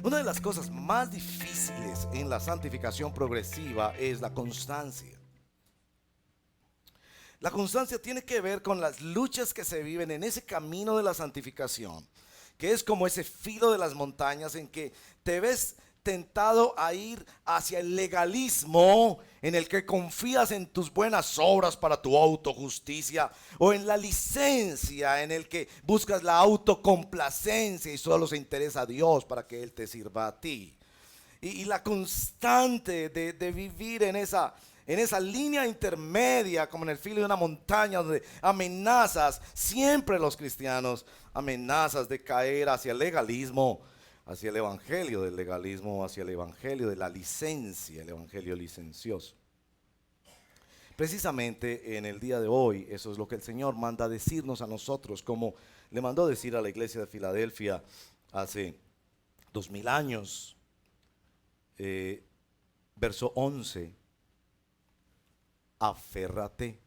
Una de las cosas más difíciles en la santificación progresiva es la constancia. La constancia tiene que ver con las luchas que se viven en ese camino de la santificación, que es como ese filo de las montañas en que te ves tentado a ir hacia el legalismo, en el que confías en tus buenas obras para tu autojusticia, o en la licencia, en el que buscas la autocomplacencia y solo se interesa a Dios para que Él te sirva a ti. Y la constante de vivir en esa línea intermedia, como en el filo de una montaña, donde amenazas, siempre los cristianos, amenazas de caer hacia el legalismo, hacia el evangelio del legalismo, hacia el evangelio de la licencia, el evangelio licencioso. Precisamente en el día de hoy, eso es lo que el Señor manda decirnos a nosotros, como le mandó decir a la iglesia de Filadelfia hace 2000 años. Verso 11, aférrate.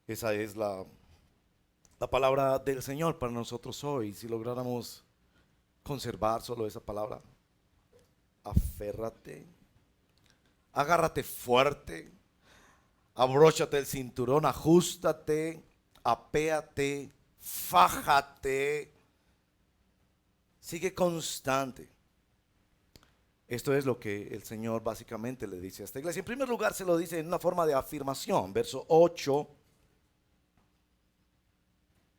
Esa es la palabra del Señor para nosotros hoy. Si lográramos conservar solo esa palabra, aférrate, agárrate fuerte, abróchate el cinturón, ajustate, apéate, fájate, sigue constante. Esto es lo que el Señor básicamente le dice a esta iglesia. En primer lugar se lo dice en una forma de afirmación. Verso 8.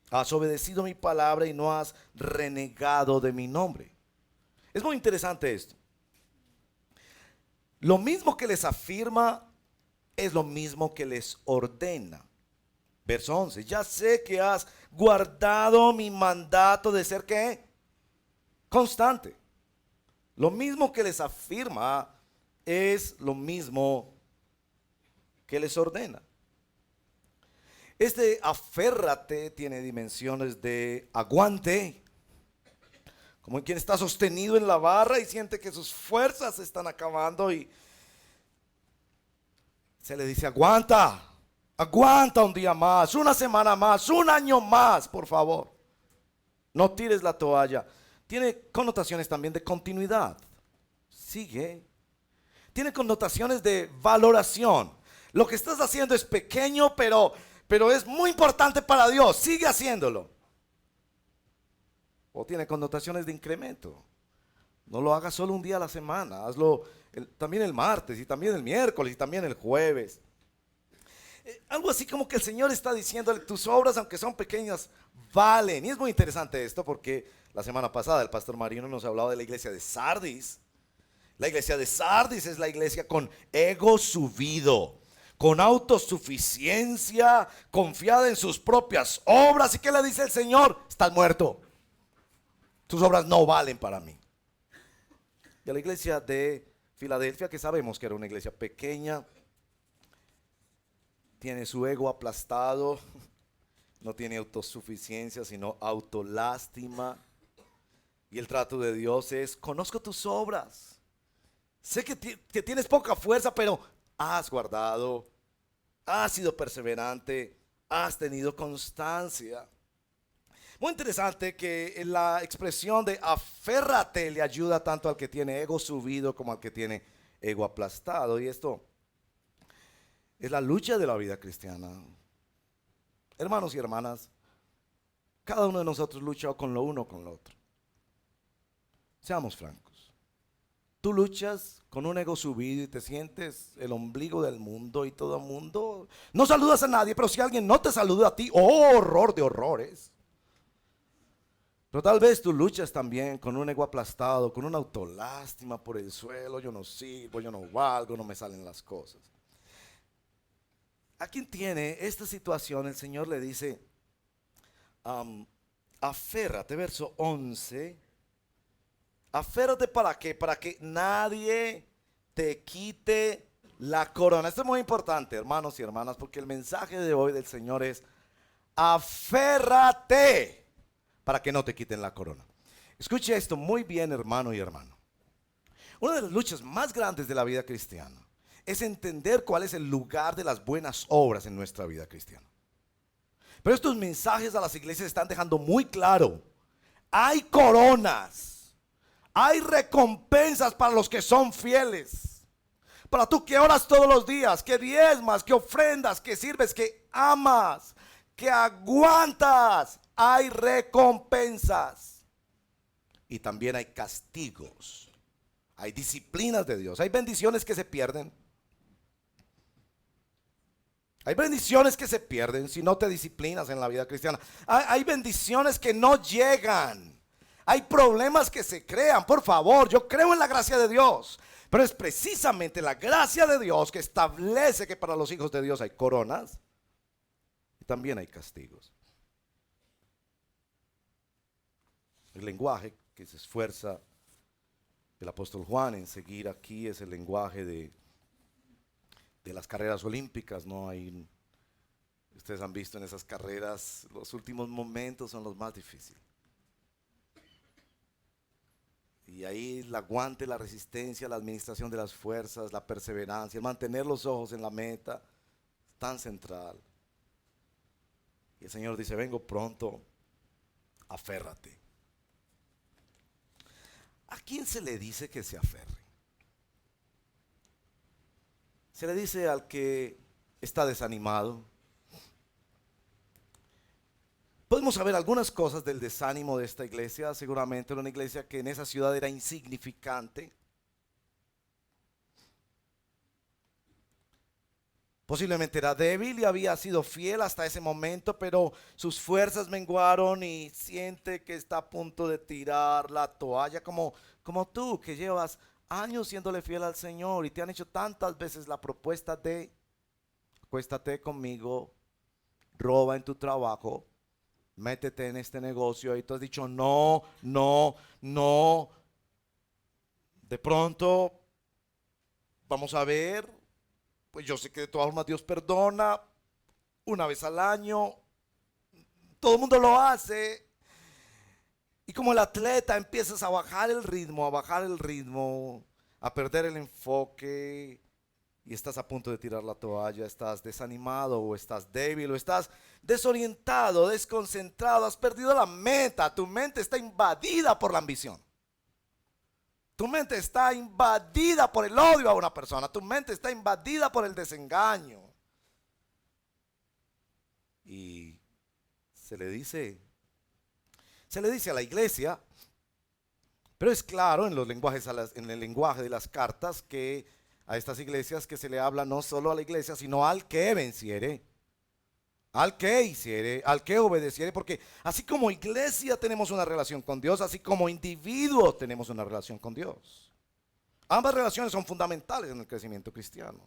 Has obedecido mi palabra y no has renegado de mi nombre. Es muy interesante esto. Lo mismo que les afirma es lo mismo que les ordena. Verso 11. Ya sé que has guardado mi mandato de ser ¿qué? Constante. Lo mismo que les afirma es lo mismo que les ordena. Este aférrate tiene dimensiones de aguante, como en quien está sostenido en la barra y siente que sus fuerzas se están acabando y se le dice aguanta, aguanta un día más, una semana más, un año más, por favor. No tires la toalla. Tiene connotaciones también de continuidad. Sigue. Tiene connotaciones de valoración. Lo que estás haciendo es pequeño, pero es muy importante para Dios. Sigue haciéndolo. O tiene connotaciones de incremento. No lo hagas solo un día a la semana. Hazlo también el martes y también el miércoles y también el jueves. Algo así como que el Señor está diciéndole, tus obras, aunque son pequeñas, valen. Y es muy interesante esto porque la semana pasada el pastor Marino nos hablaba de la iglesia de Sardis. La iglesia de Sardis es la iglesia con ego subido, con autosuficiencia, confiada en sus propias obras. ¿Y qué le dice el Señor? Estás muerto. Tus obras no valen para mí. Y a la iglesia de Filadelfia, que sabemos que era una iglesia pequeña, tiene su ego aplastado, no tiene autosuficiencia, sino autolástima. Y el trato de Dios es, conozco tus obras. Sé que tienes poca fuerza, pero has guardado, has sido perseverante, has tenido constancia. Muy interesante que la expresión de aférrate le ayuda tanto al que tiene ego subido como al que tiene ego aplastado. Y esto es la lucha de la vida cristiana. Hermanos y hermanas, cada uno de nosotros lucha con lo uno o con lo otro. Seamos francos. Tú luchas con un ego subido y te sientes el ombligo del mundo y todo el mundo. No saludas a nadie, pero si alguien no te saluda a ti, ¡oh, horror de horrores! Pero tal vez tú luchas también con un ego aplastado, con una autolástima por el suelo. Yo no sirvo, yo no valgo, no me salen las cosas. A quien tiene esta situación, el Señor le dice, aférrate, verso 11. Aférrate ¿para qué? Para que nadie te quite la corona. Esto es muy importante, hermanos y hermanas, porque el mensaje de hoy del Señor es, aférrate para que no te quiten la corona. Escuche esto muy bien, hermano y hermano. Una de las luchas más grandes de la vida cristiana es entender cuál es el lugar de las buenas obras en nuestra vida cristiana. Pero estos mensajes a las iglesias están dejando muy claro, hay coronas, Hay recompensas para los que son fieles. Para tú que oras todos los días, que diezmas, que ofrendas, que sirves, que amas, que aguantas. Hay recompensas. Y también hay castigos. Hay disciplinas de Dios. Hay bendiciones que se pierden. Hay bendiciones que se pierden si no te disciplinas en la vida cristiana. Hay bendiciones que no llegan. Hay problemas que se crean. Por favor, yo creo en la gracia de Dios. Pero es precisamente la gracia de Dios que establece que para los hijos de Dios hay coronas y también hay castigos. El lenguaje que se esfuerza el apóstol Juan en seguir aquí es el lenguaje de las carreras olímpicas, ¿no? Ustedes han visto en esas carreras, los últimos momentos son los más difíciles. Y ahí el aguante, la resistencia, la administración de las fuerzas, la perseverancia, el mantener los ojos en la meta, es tan central. Y el Señor dice, vengo pronto, aférrate. ¿A quién se le dice que se aferre? Se le dice al que está desanimado. Podemos saber algunas cosas del desánimo de esta iglesia. Seguramente era una iglesia que en esa ciudad era insignificante. Posiblemente era débil y había sido fiel hasta ese momento, pero sus fuerzas menguaron y siente que está a punto de tirar la toalla, como tú que llevas años siéndole fiel al Señor y te han hecho tantas veces la propuesta de acuéstate conmigo, roba en tu trabajo, métete en este negocio y tú has dicho no. De pronto, vamos a ver, pues yo sé que de todas formas Dios perdona una vez al año, todo el mundo lo hace. Y como el atleta empiezas a bajar el ritmo, a perder el enfoque y estás a punto de tirar la toalla, estás desanimado o estás débil o estás desorientado, desconcentrado, has perdido la meta, tu mente está invadida por la ambición. Tu mente está invadida por el odio a una persona, tu mente está invadida por el desengaño. Y se le dice a la iglesia, pero es claro en el lenguaje de las cartas que a estas iglesias que se le habla no solo a la iglesia, sino al que venciere, al que hiciere, al que obedeciere, porque así como iglesia tenemos una relación con Dios, así como individuos tenemos una relación con Dios. Ambas relaciones son fundamentales en el crecimiento cristiano.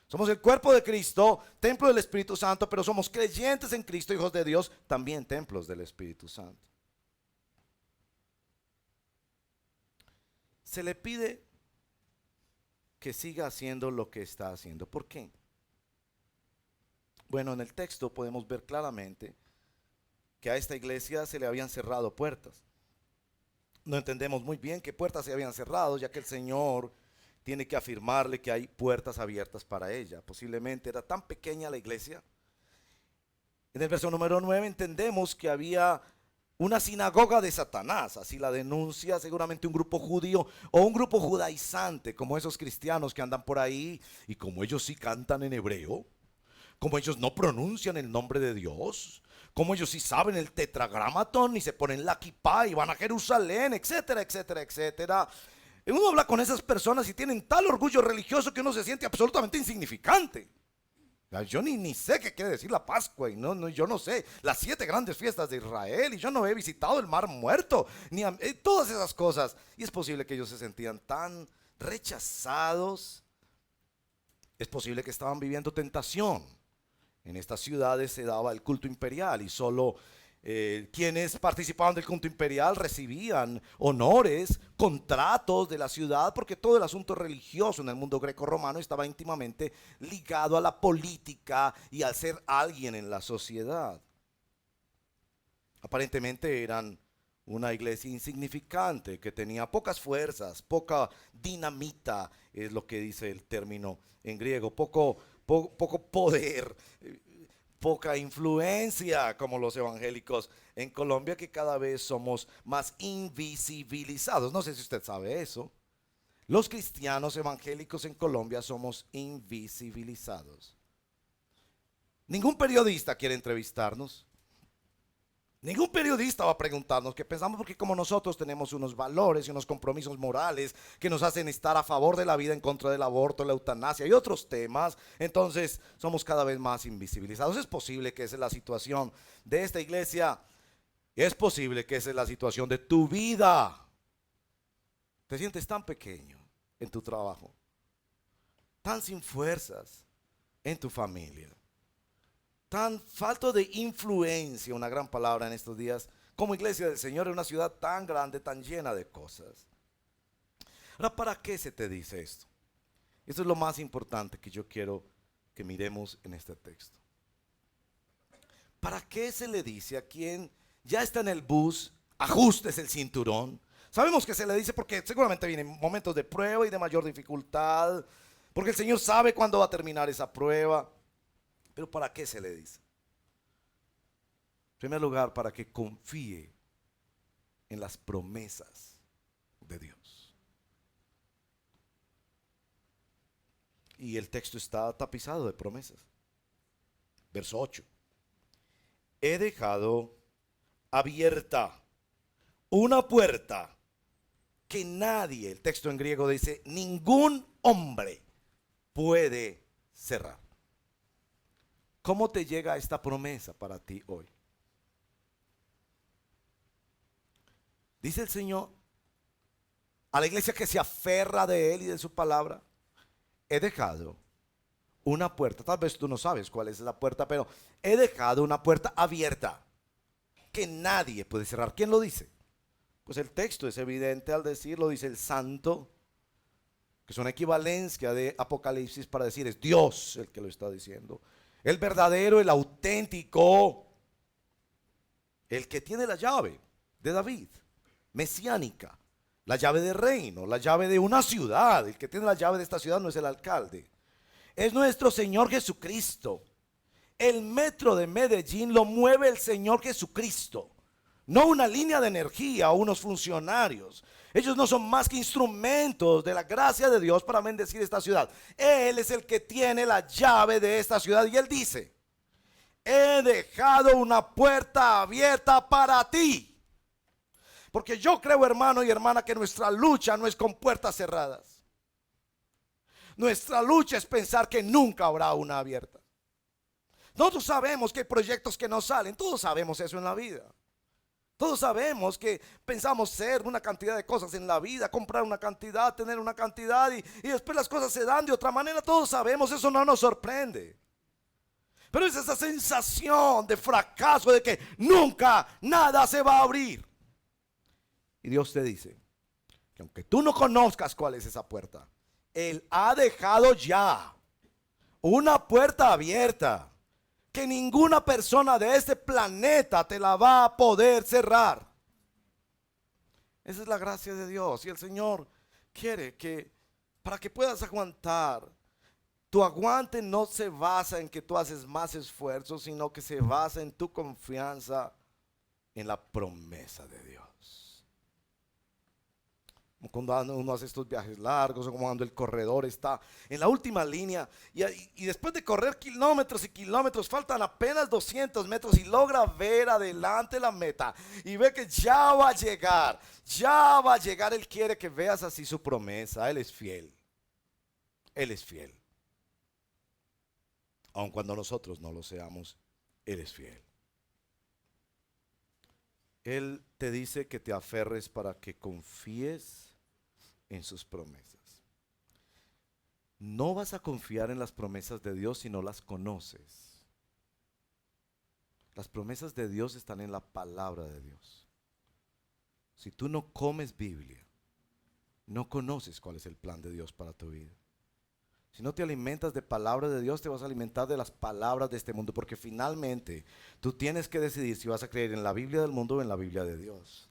Somos el cuerpo de Cristo, templo del Espíritu Santo, pero somos creyentes en Cristo, hijos de Dios, también templos del Espíritu Santo. Se le pide que siga haciendo lo que está haciendo. ¿Por qué? Bueno, en el texto podemos ver claramente que a esta iglesia se le habían cerrado puertas. No entendemos muy bien qué puertas se habían cerrado, ya que el Señor tiene que afirmarle que hay puertas abiertas para ella. Posiblemente era tan pequeña la iglesia. En el verso número 9 entendemos que había una sinagoga de Satanás, así la denuncia seguramente un grupo judío o un grupo judaizante, como esos cristianos que andan por ahí y como ellos sí cantan en hebreo, como ellos no pronuncian el nombre de Dios, como ellos sí saben el tetragramatón y se ponen la kipá y van a Jerusalén, etcétera, etcétera, etcétera. Uno habla con esas personas y tienen tal orgullo religioso que uno se siente absolutamente insignificante. Yo ni sé qué quiere decir la Pascua y yo no sé las 7 grandes fiestas de Israel y yo no he visitado el Mar Muerto ni todas esas cosas. Y es posible que ellos se sentían tan rechazados. Es posible que estaban viviendo tentación. En estas ciudades se daba el culto imperial y solo quienes participaban del culto imperial recibían honores, contratos de la ciudad, porque todo el asunto religioso en el mundo greco-romano estaba íntimamente ligado a la política y al ser alguien en la sociedad. Aparentemente eran una iglesia insignificante que tenía pocas fuerzas, poca dinamita, es lo que dice el término en griego, poco poder. poca influencia como los evangélicos en Colombia, que cada vez somos más invisibilizados. No sé si usted sabe eso. Los cristianos evangélicos en Colombia somos invisibilizados. Ningún periodista quiere entrevistarnos. Ningún periodista va a preguntarnos qué pensamos, porque como nosotros tenemos unos valores y unos compromisos morales que nos hacen estar a favor de la vida, en contra del aborto, la eutanasia y otros temas, entonces somos cada vez más invisibilizados. Es posible que esa es la situación de esta iglesia. Es posible que esa es la situación de tu vida. Te sientes tan pequeño en tu trabajo, tan sin fuerzas en tu familia, tan falto de influencia, una gran palabra en estos días, como iglesia del Señor en una ciudad tan grande, tan llena de cosas. Ahora, ¿para qué se te dice esto? Esto es lo más importante que yo quiero que miremos en este texto. ¿Para qué se le dice a quien ya está en el bus, ajustes el cinturón? Sabemos que se le dice porque seguramente vienen momentos de prueba y de mayor dificultad, porque el Señor sabe cuándo va a terminar esa prueba. Pero ¿para qué se le dice? En primer lugar, para que confíe en las promesas de Dios. Y el texto está tapizado de promesas. Verso 8. He dejado abierta una puerta que nadie, el texto en griego dice, ningún hombre puede cerrar. ¿Cómo te llega esta promesa para ti hoy? Dice el Señor a la iglesia que se aferra de Él y de su palabra: he dejado una puerta, tal vez tú no sabes cuál es la puerta, pero he dejado una puerta abierta que nadie puede cerrar. ¿Quién lo dice? Pues el texto es evidente al decirlo, dice el Santo, que es una equivalencia de Apocalipsis para decir es Dios el que lo está diciendo. El verdadero, el auténtico, el que tiene la llave de David, mesiánica, la llave de reino, la llave de una ciudad. El que tiene la llave de esta ciudad no es el alcalde, es nuestro Señor Jesucristo. El metro de Medellín lo mueve el Señor Jesucristo, no una línea de energía o unos funcionarios. Ellos no son más que instrumentos de la gracia de Dios para bendecir esta ciudad. Él es el que tiene la llave de esta ciudad y Él dice: he dejado una puerta abierta para ti. Porque yo creo, hermano y hermana, que nuestra lucha no es con puertas cerradas. Nuestra lucha es pensar que nunca habrá una abierta. Nosotros sabemos que hay proyectos que no salen. Todos sabemos eso en la vida. Todos sabemos que pensamos ser una cantidad de cosas en la vida, comprar una cantidad, tener una cantidad y después las cosas se dan de otra manera. Todos sabemos, eso no nos sorprende. Pero es esa sensación de fracaso, de que nunca nada se va a abrir. Y Dios te dice que aunque tú no conozcas cuál es esa puerta, Él ha dejado ya una puerta abierta que ninguna persona de este planeta te la va a poder cerrar. Esa es la gracia de Dios. Y el Señor quiere que, para que puedas aguantar, tu aguante no se basa en que tú haces más esfuerzo, sino que se basa en tu confianza en la promesa de Dios. Cuando uno hace estos viajes largos, o como cuando el corredor está en la última línea y después de correr kilómetros y kilómetros, faltan apenas 200 metros y logra ver adelante la meta y ve que ya va a llegar, ya va a llegar. Él quiere que veas así su promesa. Él es fiel, Él es fiel. Aun cuando nosotros no lo seamos, Él es fiel. Él te dice que te aferres para que confíes en sus promesas. No vas a confiar en las promesas de Dios si no las conoces. Las promesas de Dios están en la palabra de Dios. Si tú no comes Biblia, no conoces cuál es el plan de Dios para tu vida. Si no te alimentas de palabra de Dios, te vas a alimentar de las palabras de este mundo, porque finalmente tú tienes que decidir si vas a creer en la Biblia del mundo o en la Biblia de Dios.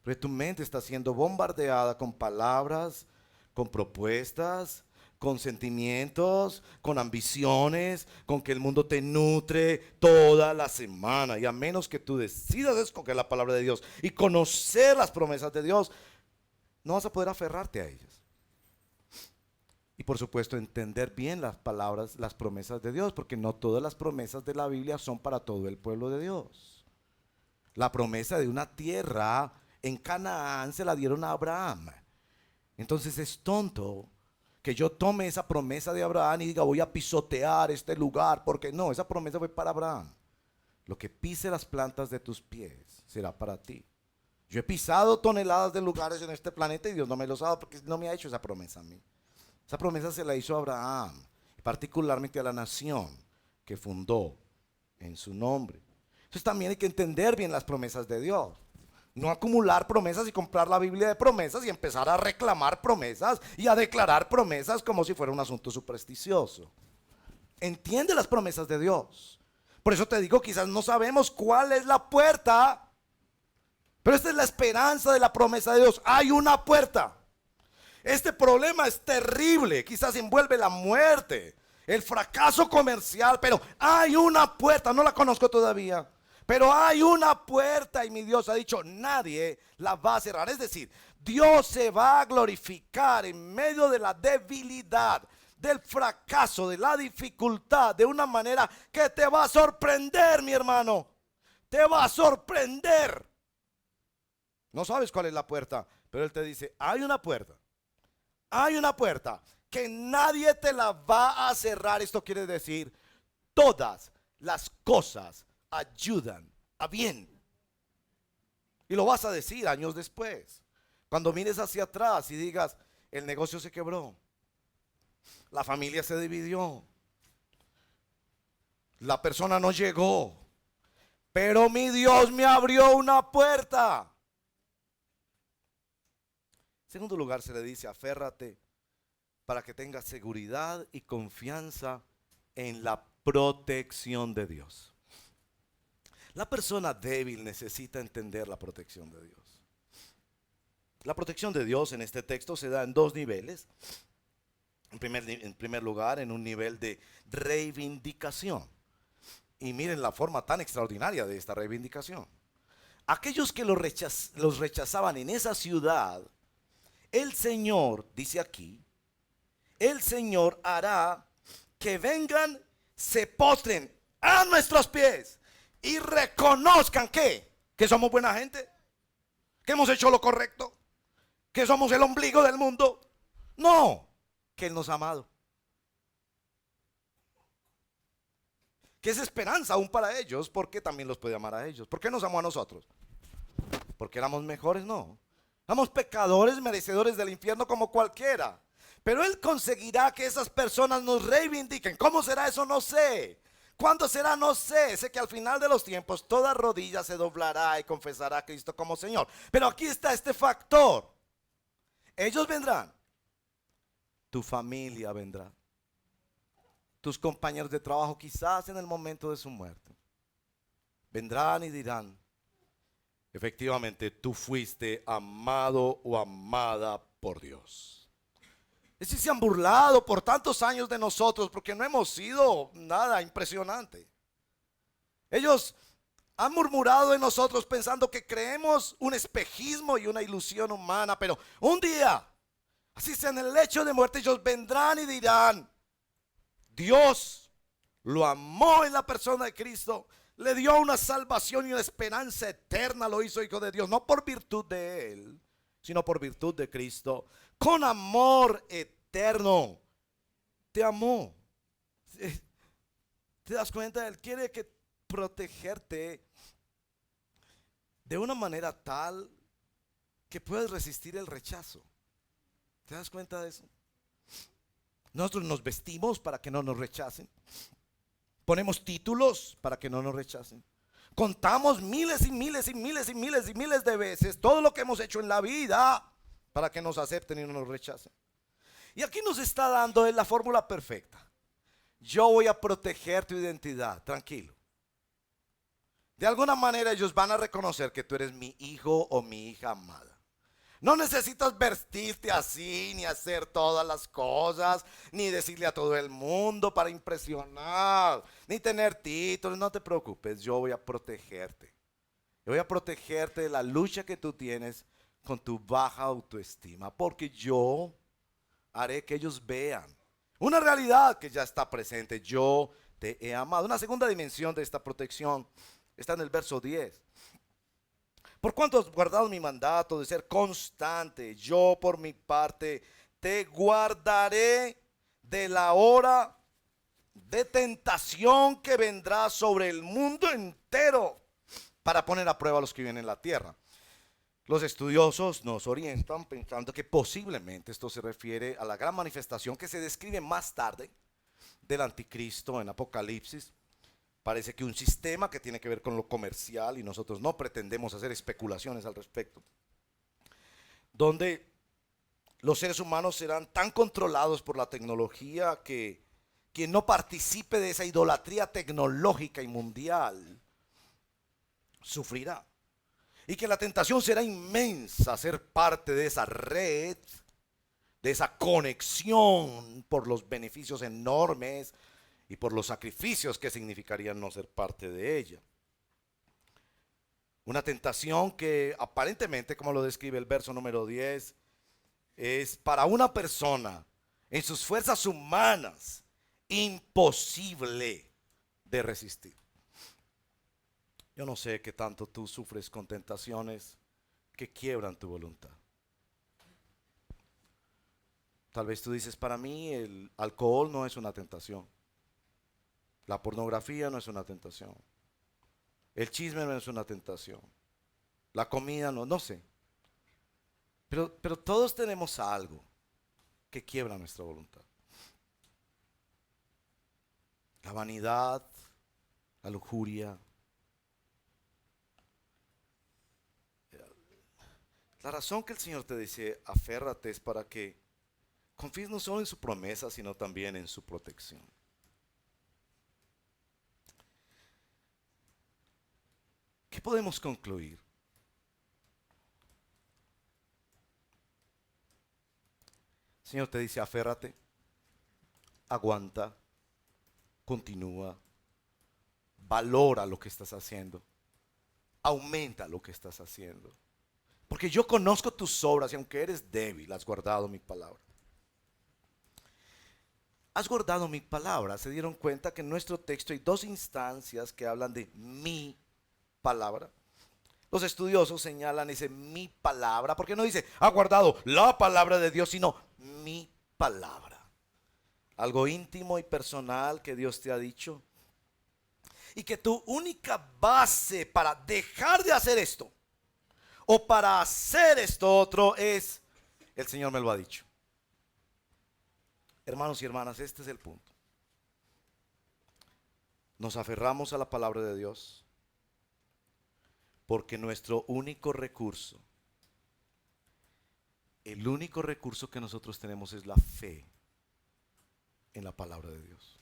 Porque tu mente está siendo bombardeada con palabras, con propuestas, con sentimientos, con ambiciones, con que el mundo te nutre toda la semana. Y a menos que tú decidas escoger la palabra de Dios y conocer las promesas de Dios, no vas a poder aferrarte a ellas. Y por supuesto entender bien las palabras, las promesas de Dios, porque no todas las promesas de la Biblia son para todo el pueblo de Dios. La promesa de una tierra en Canaán se la dieron a Abraham. Entonces es tonto que yo tome esa promesa de Abraham y diga voy a pisotear este lugar, porque no, esa promesa fue para Abraham. Lo que pise las plantas de tus pies será para ti. Yo he pisado toneladas de lugares en este planeta y Dios no me los ha dado porque no me ha hecho esa promesa a mí. Esa promesa se la hizo a Abraham, particularmente a la nación que fundó en su nombre. Entonces también hay que entender bien las promesas de Dios. No acumular promesas y comprar la Biblia de promesas y empezar a reclamar promesas y a declarar promesas como si fuera un asunto supersticioso. Entiende las promesas de Dios. Por eso te digo, quizás no sabemos cuál es la puerta, pero esta es la esperanza de la promesa de Dios. Hay una puerta. Este problema es terrible, quizás envuelve la muerte, el fracaso comercial, pero hay una puerta, no la conozco todavía, pero hay una puerta y mi Dios ha dicho, nadie la va a cerrar. Es decir, Dios se va a glorificar en medio de la debilidad, del fracaso, de la dificultad, de una manera que te va a sorprender, mi hermano, te va a sorprender. No sabes cuál es la puerta, pero Él te dice, hay una puerta. Hay una puerta que nadie te la va a cerrar. Esto quiere decir, todas las cosas ayudan a bien. Y lo vas a decir años después. Cuando mires hacia atrás y digas, el negocio se quebró. La familia se dividió. La persona no llegó. Pero mi Dios me abrió una puerta. En segundo lugar se le dice, aférrate para que tengas seguridad y confianza en la protección de Dios. La persona débil necesita entender la protección de Dios. La protección de Dios en este texto se da en dos niveles. En primer lugar, en un nivel de reivindicación. Y miren la forma tan extraordinaria de esta reivindicación. Aquellos que los rechazaban en esa ciudad, el Señor, dice aquí, el Señor hará que vengan, se postren a nuestros pies y reconozcan que somos buena gente, que hemos hecho lo correcto, que somos el ombligo del mundo. No, que Él nos ha amado. Que es esperanza aún para ellos, porque también los puede amar a ellos. ¿Por qué nos amó a nosotros? ¿Porque éramos mejores? No. Somos pecadores merecedores del infierno como cualquiera. Pero Él conseguirá que esas personas nos reivindiquen. ¿Cómo será eso? No sé. ¿Cuándo será? No sé. Sé que al final de los tiempos toda rodilla se doblará y confesará a Cristo como Señor. Pero aquí está este factor. Ellos vendrán. Tu familia vendrá. Tus compañeros de trabajo quizás en el momento de su muerte. Vendrán y dirán, efectivamente, tú fuiste amado o amada por Dios. Es decir, se han burlado por tantos años de nosotros porque no hemos sido nada impresionante. Ellos han murmurado de nosotros pensando que creemos un espejismo y una ilusión humana, pero un día, así sea en el lecho de muerte, ellos vendrán y dirán, Dios lo amó en la persona de Cristo. Le dio una salvación y una esperanza eterna, lo hizo hijo de Dios, no por virtud de Él, sino por virtud de Cristo. Con amor eterno, te amó. ¿Te das cuenta? Él quiere protegerte de una manera tal que puedes resistir el rechazo. ¿Te das cuenta de eso? Nosotros nos vestimos para que no nos rechacen. Ponemos títulos para que no nos rechacen. Contamos miles y miles y miles y miles y miles de veces todo lo que hemos hecho en la vida para que nos acepten y no nos rechacen. Y aquí nos está dando la fórmula perfecta. Yo voy a proteger tu identidad, tranquilo. De alguna manera ellos van a reconocer que tú eres mi hijo o mi hija amada. No necesitas vestirte así, ni hacer todas las cosas, ni decirle a todo el mundo para impresionar, ni tener títulos. No te preocupes, yo voy a protegerte. Yo voy a protegerte de la lucha que tú tienes con tu baja autoestima, porque yo haré que ellos vean una realidad que ya está presente. Yo te he amado. Una segunda dimensión de esta protección está en el verso 10. Por cuanto has guardado mi mandato de ser constante, yo por mi parte te guardaré de la hora de tentación que vendrá sobre el mundo entero para poner a prueba a los que viven en la tierra. Los estudiosos nos orientan pensando que posiblemente esto se refiere a la gran manifestación que se describe más tarde del anticristo en Apocalipsis. Parece que un sistema que tiene que ver con lo comercial, y nosotros no pretendemos hacer especulaciones al respecto, donde los seres humanos serán tan controlados por la tecnología que quien no participe de esa idolatría tecnológica y mundial sufrirá. Y que la tentación será inmensa ser parte de esa red, de esa conexión por los beneficios enormes y por los sacrificios que significarían no ser parte de ella. Una tentación que aparentemente, como lo describe el verso número 10, es para una persona en sus fuerzas humanas imposible de resistir. Yo no sé qué tanto tú sufres con tentaciones que quiebran tu voluntad. Tal vez tú dices, para mí el alcohol no es una tentación. La pornografía no es una tentación. El chisme no es una tentación. La comida no sé. Pero todos tenemos algo que quiebra nuestra voluntad. La vanidad, la lujuria. La razón que el Señor te dice, aférrate, es para que confíes no solo en su promesa, sino también en su protección. ¿Qué podemos concluir? El Señor te dice, aférrate, aguanta, continúa, valora lo que estás haciendo, aumenta lo que estás haciendo. Porque yo conozco tus obras y aunque eres débil, has guardado mi palabra. Has guardado mi palabra. Se dieron cuenta que en nuestro texto hay dos instancias que hablan de mi palabra. Los estudiosos señalan ese mi palabra, porque no dice, ha guardado la palabra de Dios, sino mi palabra. Algo íntimo y personal que Dios te ha dicho. Y que tu única base para dejar de hacer esto o para hacer esto otro es, el Señor me lo ha dicho. Hermanos y hermanas, este es el punto. Nos aferramos a la palabra de Dios porque nuestro único recurso, el único recurso que nosotros tenemos es la fe en la palabra de Dios.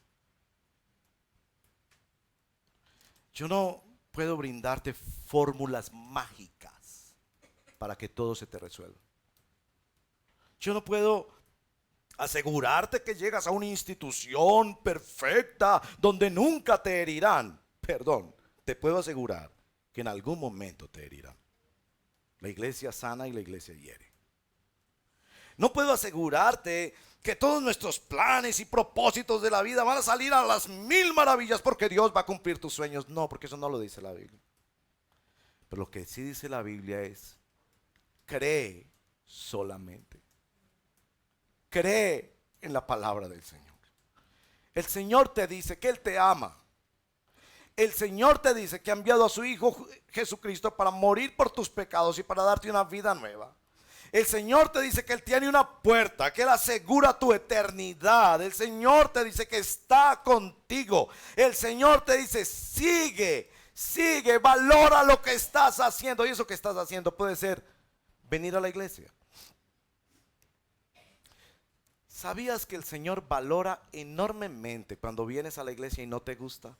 Yo no puedo brindarte fórmulas mágicas para que todo se te resuelva. Yo no puedo asegurarte que llegas a una institución perfecta donde nunca te herirán. Perdón, te puedo asegurar que en algún momento te herirán. La iglesia sana y la iglesia hiere. No puedo asegurarte que todos nuestros planes y propósitos de la vida van a salir a las mil maravillas porque Dios va a cumplir tus sueños. No, porque eso no lo dice la Biblia. Pero lo que sí dice la Biblia es, cree solamente. Cree en la palabra del Señor. El Señor te dice que Él te ama. El Señor te dice que ha enviado a su Hijo Jesucristo para morir por tus pecados y para darte una vida nueva. El Señor te dice que Él tiene una puerta, que Él asegura tu eternidad. El Señor te dice que está contigo. El Señor te dice, sigue, sigue, valora lo que estás haciendo. Y eso que estás haciendo puede ser venir a la iglesia. ¿Sabías que el Señor valora enormemente cuando vienes a la iglesia y no te gusta?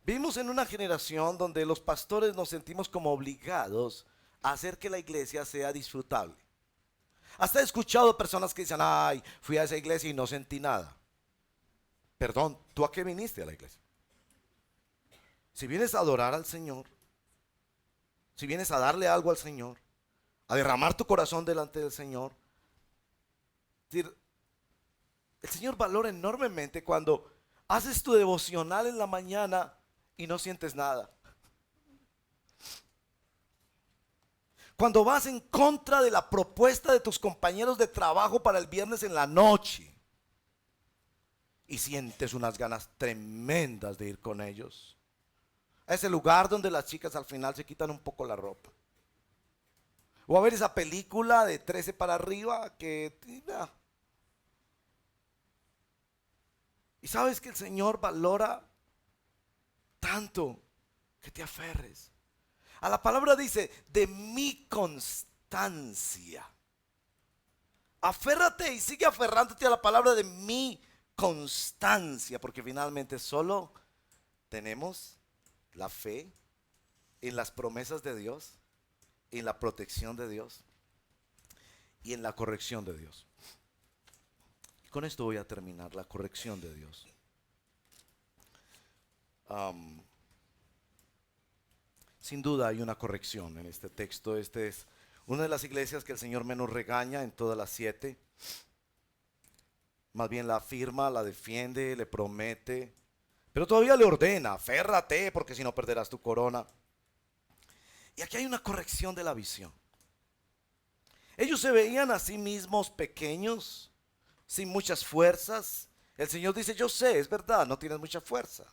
Vivimos en una generación donde los pastores nos sentimos como obligados hacer que la iglesia sea disfrutable. Hasta he escuchado personas que dicen, ay, fui a esa iglesia y no sentí nada. Perdón, ¿tú a qué viniste a la iglesia? Si vienes a adorar al Señor, si vienes a darle algo al Señor, a derramar tu corazón delante del Señor, el Señor valora enormemente cuando haces tu devocional en la mañana y no sientes nada. Cuando vas en contra de la propuesta de tus compañeros de trabajo para el viernes en la noche y sientes unas ganas tremendas de ir con ellos a ese lugar donde las chicas al final se quitan un poco la ropa, o a ver esa película de 13 para arriba que y sabes que el Señor valora tanto que te aferres a la palabra. Dice, de mi constancia. Aférrate y sigue aferrándote a la palabra de mi constancia, porque finalmente solo tenemos la fe en las promesas de Dios, en la protección de Dios y en la corrección de Dios. Con esto voy a terminar, la corrección de Dios. Sin duda hay una corrección en este texto. Este es una de las iglesias que el Señor menos regaña en todas las 7. Más bien la afirma, la defiende, le promete, pero todavía le ordena, aférrate porque si no perderás tu corona. Y aquí hay una corrección de la visión. Ellos se veían a sí mismos pequeños, sin muchas fuerzas. El Señor dice, yo sé, es verdad, no tienes mucha fuerza.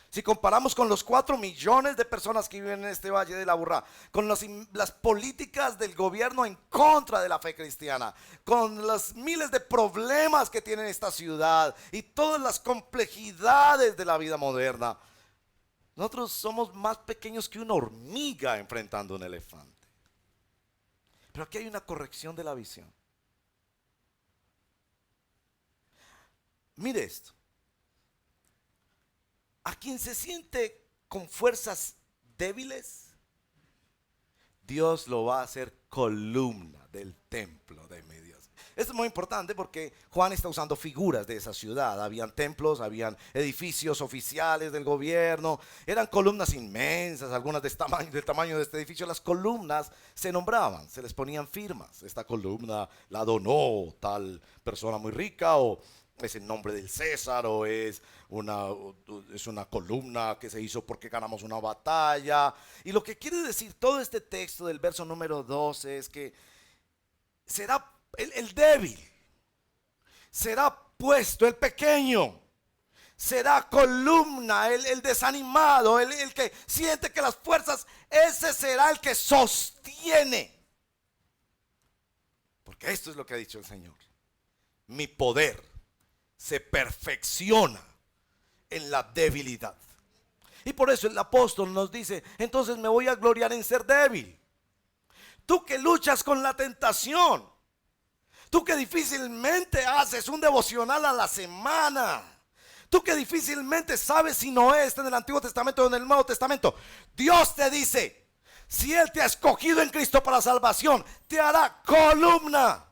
Si comparamos con los 4 millones de personas que viven en este Valle de la Aburrá, con las políticas del gobierno en contra de la fe cristiana, con los miles de problemas que tiene esta ciudad y todas las complejidades de la vida moderna, nosotros somos más pequeños que una hormiga enfrentando un elefante. Pero aquí hay una corrección de la visión. Mire esto. A quien se siente con fuerzas débiles, Dios lo va a hacer columna del templo de mi Dios. Esto es muy importante porque Juan está usando figuras de esa ciudad. Habían templos, habían edificios oficiales del gobierno, eran columnas inmensas, algunas del tamaño de este edificio. Las columnas se nombraban, se les ponían firmas. Esta columna la donó tal persona muy rica, o es el nombre del César, o es una columna que se hizo porque ganamos una batalla. Y lo que quiere decir todo este texto del verso número 12 es que será el débil, será puesto el pequeño, será columna el desanimado, el que siente que las fuerzas, ese será el que sostiene. Porque esto es lo que ha dicho el Señor: mi poder se perfecciona en la debilidad. Y por eso el apóstol nos dice, entonces me voy a gloriar en ser débil. Tú que luchas con la tentación, tú que difícilmente haces un devocional a la semana, tú que difícilmente sabes si Noé está en el Antiguo Testamento o en el Nuevo Testamento, Dios te dice, si Él te ha escogido en Cristo para salvación, te hará columna.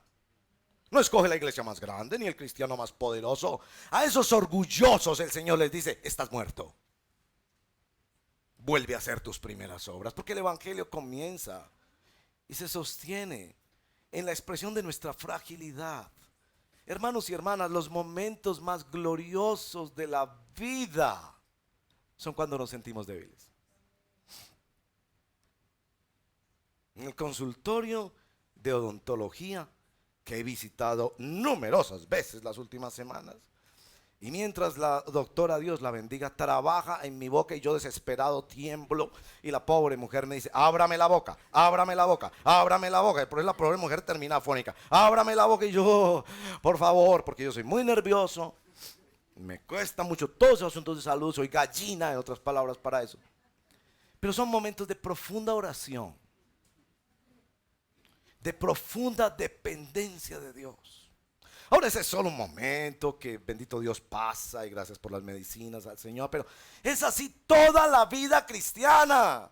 No escoge la iglesia más grande ni el cristiano más poderoso. A esos orgullosos el Señor les dice, estás muerto. Vuelve a hacer tus primeras obras, porque el evangelio comienza y se sostiene en la expresión de nuestra fragilidad. Hermanos y hermanas, los momentos más gloriosos de la vida son cuando nos sentimos débiles. En el consultorio de odontología que he visitado numerosas veces las últimas semanas, y mientras la doctora, Dios la bendiga, trabaja en mi boca y yo desesperado tiemblo, y la pobre mujer me dice, ábrame la boca, ábrame la boca, ábrame la boca. Por eso la pobre mujer termina afónica, ábrame la boca, y yo, por favor, porque yo soy muy nervioso, me cuesta mucho todos esos asuntos de salud, soy gallina, en otras palabras, para eso. Pero son momentos de profunda oración, de profunda dependencia de Dios. Ahora ese es solo un momento que bendito Dios pasa, y gracias por las medicinas al Señor, pero es así toda la vida cristiana.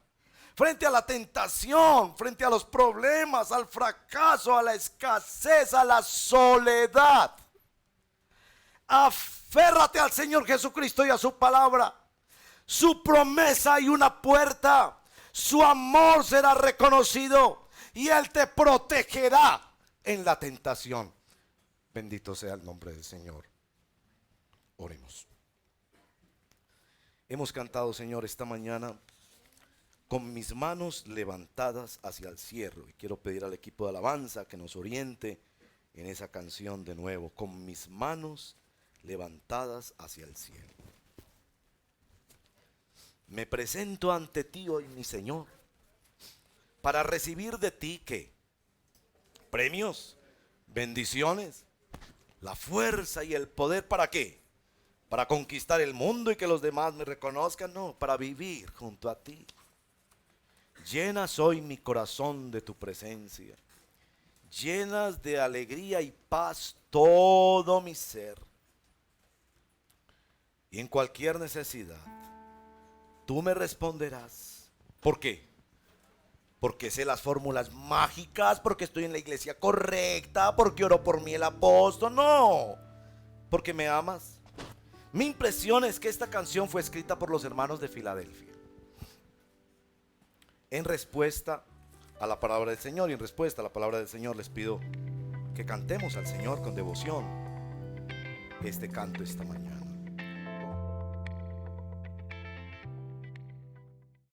frente a la tentación, frente a los problemas, al fracaso, a la escasez, a la soledad. Aférrate al Señor Jesucristo y a su palabra. Su promesa hay una puerta. Su amor será reconocido y Él te protegerá en la tentación. Bendito sea el nombre del Señor. Oremos. Hemos cantado, Señor, esta mañana con mis manos levantadas hacia el cielo. Y quiero pedir al equipo de alabanza que nos oriente en esa canción de nuevo. Con mis manos levantadas hacia el cielo. Me presento ante ti hoy, mi Señor, para recibir de ti, ¿qué? Premios, bendiciones, la fuerza y el poder, ¿para qué? Para conquistar el mundo y que los demás me reconozcan. No, para vivir junto a ti. Llenas hoy mi corazón de tu presencia. Llenas de alegría y paz todo mi ser. Y en cualquier necesidad, tú me responderás. ¿Por qué? Porque sé las fórmulas mágicas, porque estoy en la iglesia correcta, porque oró por mí el apóstol. No, porque me amas. Mi impresión es que esta canción fue escrita por los hermanos de Filadelfia en respuesta a la palabra del Señor. Y en respuesta a la palabra del Señor les pido que cantemos al Señor con devoción este canto esta mañana.